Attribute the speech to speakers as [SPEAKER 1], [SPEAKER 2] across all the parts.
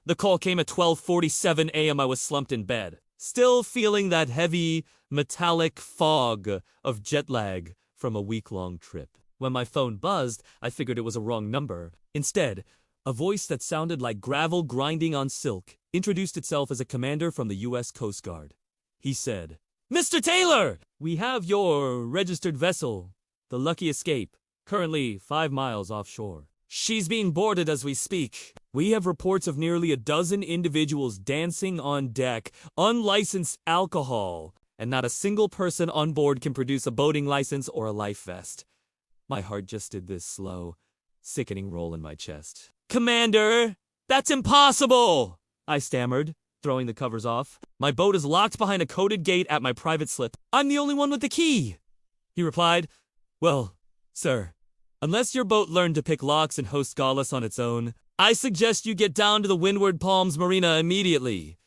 [SPEAKER 1] The call came at 12:47 a.m. I was slumped in bed, still feeling that heavy, metallic fog of jet lag from a week-long trip. When my phone buzzed, I figured it was a wrong number. Instead, a voice that sounded like gravel grinding on silk introduced itself as a commander from the U.S. Coast Guard. He said, "Mr. Taylor, we have your registered vessel, the Lucky Escape, currently 5 miles offshore. She's being boarded as we speak. We have reports of nearly a dozen individuals dancing on deck, unlicensed alcohol, and not a single person on board can produce a boating license or a life vest." My heart just did this slow, sickening roll in my chest. "Commander, that's impossible!" I stammered, throwing the covers off. "My boat is locked behind a coded gate at my private slip. I'm the only one with the key." He replied, "Well, sir, unless your boat learned to pick locks and host galas on its own, I suggest you get down to the Windward Palms Marina immediately."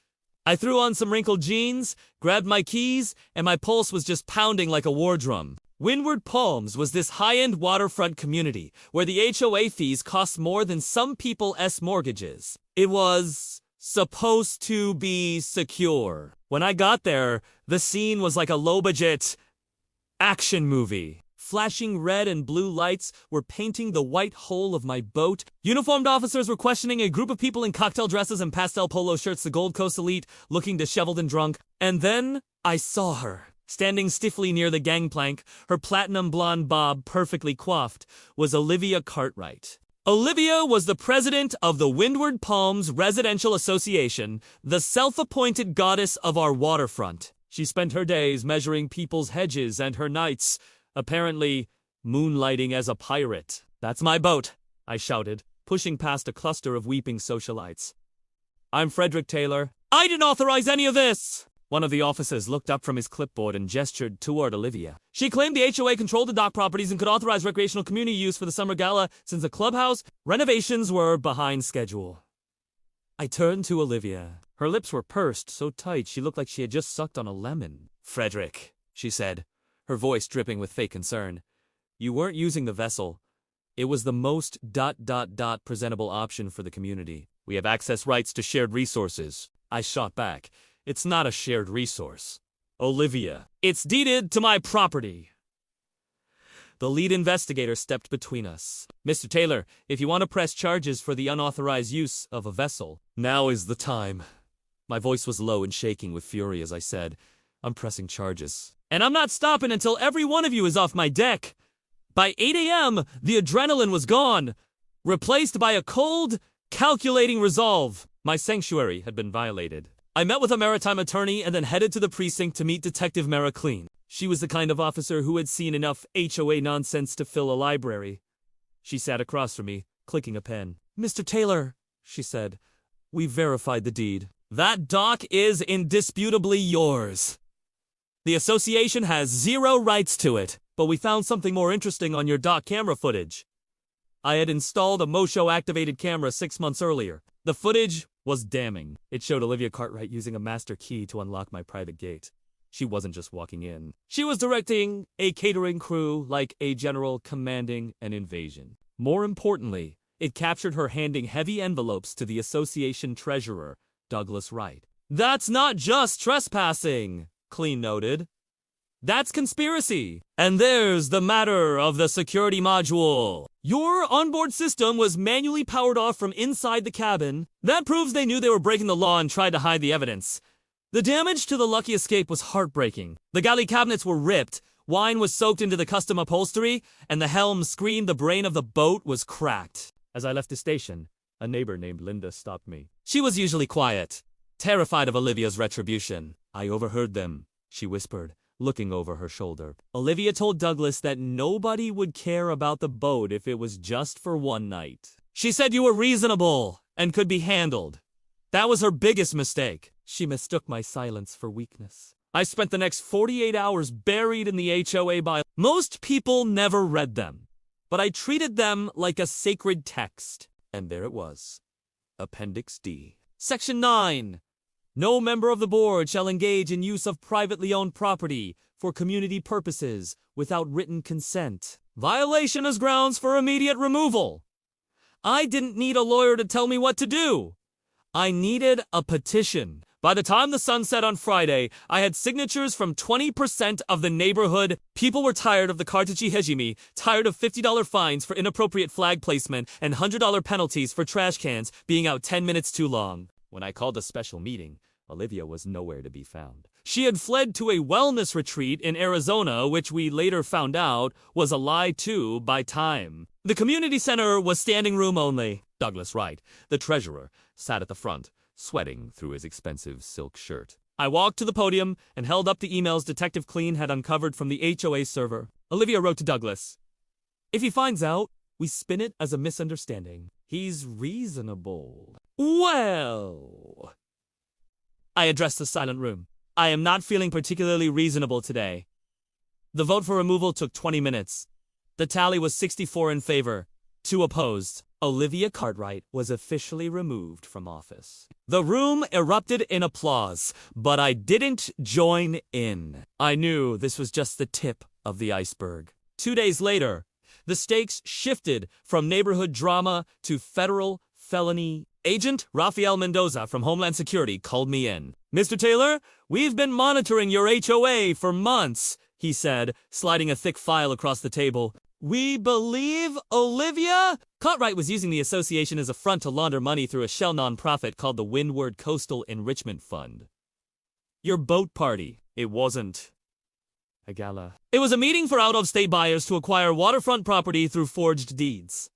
[SPEAKER 1] I threw on some wrinkled jeans, grabbed my keys, and my pulse was just pounding like a war drum. Windward Palms was this high-end waterfront community where the HOA fees cost more than some people's mortgages. It was supposed to be secure. When I got there, the scene was like a low-budget action movie. Flashing red and blue lights were painting the white hull of my boat. Uniformed officers were questioning a group of people in cocktail dresses and pastel polo shirts, the Gold Coast elite, looking disheveled and drunk. And then I saw her. Standing stiffly near the gangplank, her platinum blonde bob perfectly coiffed, was Olivia Cartrite. Olivia was the president of the Windward Palms Residential Association, the self-appointed goddess of our waterfront. She spent her days measuring people's hedges and her nights, apparently, moonlighting as a pirate. "That's my boat," I shouted, pushing past a cluster of weeping socialites. "I'm Frederick Taylor." "I didn't authorize any of this!" One of the officers looked up from his clipboard and gestured toward Olivia. "She claimed the HOA controlled the dock properties and could authorize recreational community use for the Summer Gala since the clubhouse renovations were behind schedule." I turned to Olivia. Her lips were pursed so tight she looked like she had just sucked on a lemon. "Frederick," she said, her voice dripping with fake concern, "you weren't using the vessel. It was the most ... presentable option for the community. We have access rights to shared resources." I shot back. "It's not a shared resource, Olivia. It's deeded to my property." The lead investigator stepped between us. "Mr. Taylor, if you want to press charges for the unauthorized use of a vessel, now is the time." My voice was low and shaking with fury as I said, "I'm pressing charges. And I'm not stopping until every one of you is off my deck." By 8 a.m., the adrenaline was gone, replaced by a cold, calculating resolve. My sanctuary had been violated. I met with a maritime attorney and then headed to the precinct to meet Detective Mara Clean. She was the kind of officer who had seen enough HOA nonsense to fill a library. She sat across from me, clicking a pen. "Mr. Taylor," she said, "we verified the deed. That dock is indisputably yours. The association has 0 rights to it, but we found something more interesting on your dock camera footage." I had installed a Mosho-activated camera 6 months earlier. The footage was damning. It showed Olivia Cartrite using a master key to unlock my private gate. She wasn't just walking in. She was directing a catering crew like a general commanding an invasion. More importantly, it captured her handing heavy envelopes to the association treasurer, Douglas Wright. "That's not just trespassing," Clean noted. "That's conspiracy. And there's the matter of the security module. Your onboard system was manually powered off from inside the cabin. That proves they knew they were breaking the law and tried to hide the evidence. The damage to the Lucky Escape was heartbreaking. The galley cabinets were ripped, wine was soaked into the custom upholstery, and the helm screened the brain of the boat was cracked." As I left the station, a neighbor named Linda stopped me. She was usually quiet, terrified of Olivia's retribution. "I overheard them," she whispered, looking over her shoulder. "Olivia told Douglas that nobody would care about the boat if it was just for one night. She said you were reasonable and could be handled. That was her biggest mistake." She mistook my silence for weakness. I spent the next 48 hours buried in the HOA bylaws. Most people never read them, but I treated them like a sacred text. And there it was. Appendix D. Section 9. No member of the board shall engage in use of privately owned property for community purposes without written consent. Violation is grounds for immediate removal. I didn't need a lawyer to tell me what to do. I needed a petition. By the time the sun set on Friday, I had signatures from 20% of the neighborhood. People were tired of the Cartrite hejimi, tired of $50 fines for inappropriate flag placement and $100 penalties for trash cans being out 10 minutes too long. When I called a special meeting, Olivia was nowhere to be found. She had fled to a wellness retreat in Arizona, which we later found out was a lie too by time. The community center was standing room only. Douglas Wright, the treasurer, sat at the front, sweating through his expensive silk shirt. I walked to the podium and held up the emails Detective Clean had uncovered from the HOA server. Olivia wrote to Douglas, "If he finds out, we spin it as a misunderstanding. He's reasonable." Well, I addressed the silent room. I am not feeling particularly reasonable today. The vote for removal took 20 minutes. The tally was 64 in favor, 2 opposed. Olivia Cartrite was officially removed from office. The room erupted in applause, but I didn't join in. I knew this was just the tip of the iceberg. 2 days later, the stakes shifted from neighborhood drama to federal felony. Agent Rafael Mendoza from Homeland Security called me in. "Mr. Taylor, we've been monitoring your HOA for months," he said, sliding a thick file across the table. "We believe Olivia?" Cartwright was using the association as a front to launder money through a shell nonprofit called the Windward Coastal Enrichment Fund. Your boat party. It wasn't a gala. It was a meeting for out-of-state buyers to acquire waterfront property through forged deeds.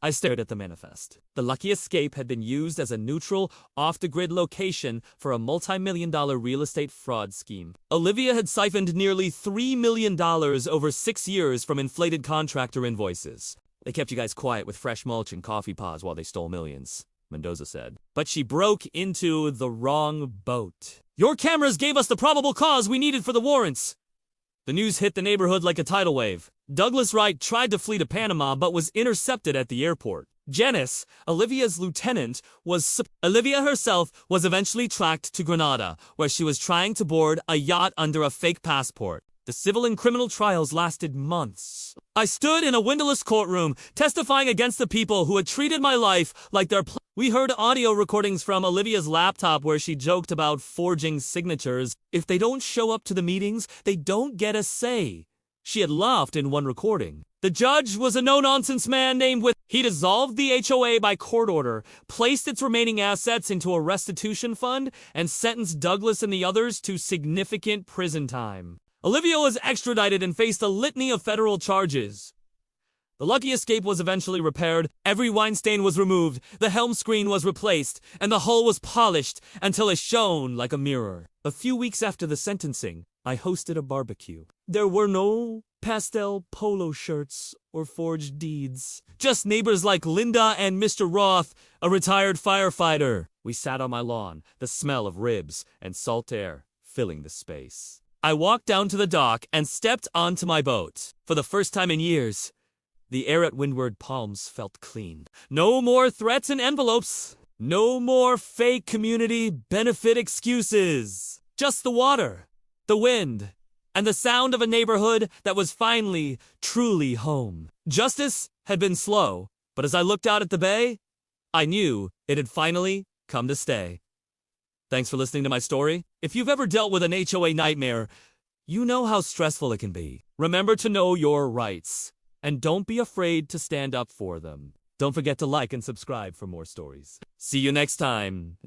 [SPEAKER 1] I stared at the manifest. The Lucky Escape had been used as a neutral, off-the-grid location for a multi-million-dollar real estate fraud scheme. Olivia had siphoned nearly $3 million over 6 years from inflated contractor invoices. "They kept you guys quiet with fresh mulch and coffee pods while they stole millions," Mendoza said. "But she broke into the wrong boat. Your cameras gave us the probable cause we needed for the warrants." The news hit the neighborhood like a tidal wave. Douglas Wright tried to flee to Panama but was intercepted at the airport. Janice, Olivia's lieutenant, Olivia herself was eventually tracked to Grenada, where she was trying to board a yacht under a fake passport. The civil and criminal trials lasted months. I stood in a windowless courtroom, testifying against the people who had treated my life like their We heard audio recordings from Olivia's laptop where she joked about forging signatures. If they don't show up to the meetings, they don't get a say. She had laughed in one recording. The judge was a no-nonsense man named With. He dissolved the HOA by court order, placed its remaining assets into a restitution fund, and sentenced Douglas and the others to significant prison time. Olivia was extradited and faced a litany of federal charges. The Lucky Escape was eventually repaired, every wine stain was removed, the helm screen was replaced, and the hull was polished until it shone like a mirror. A few weeks after the sentencing, I hosted a barbecue. There were no pastel polo shirts or forged deeds. Just neighbors like Linda and Mr. Roth, a retired firefighter. We sat on my lawn, the smell of ribs and salt air filling the space. I walked down to the dock and stepped onto my boat. For the first time in years, the air at Windward Palms felt clean. No more threats and envelopes. No more fake community benefit excuses. Just the water, the wind, and the sound of a neighborhood that was finally, truly home. Justice had been slow, but as I looked out at the bay, I knew it had finally come to stay. Thanks for listening to my story. If you've ever dealt with an HOA nightmare, you know how stressful it can be. Remember to know your rights, and don't be afraid to stand up for them. Don't forget to like and subscribe for more stories. See you next time.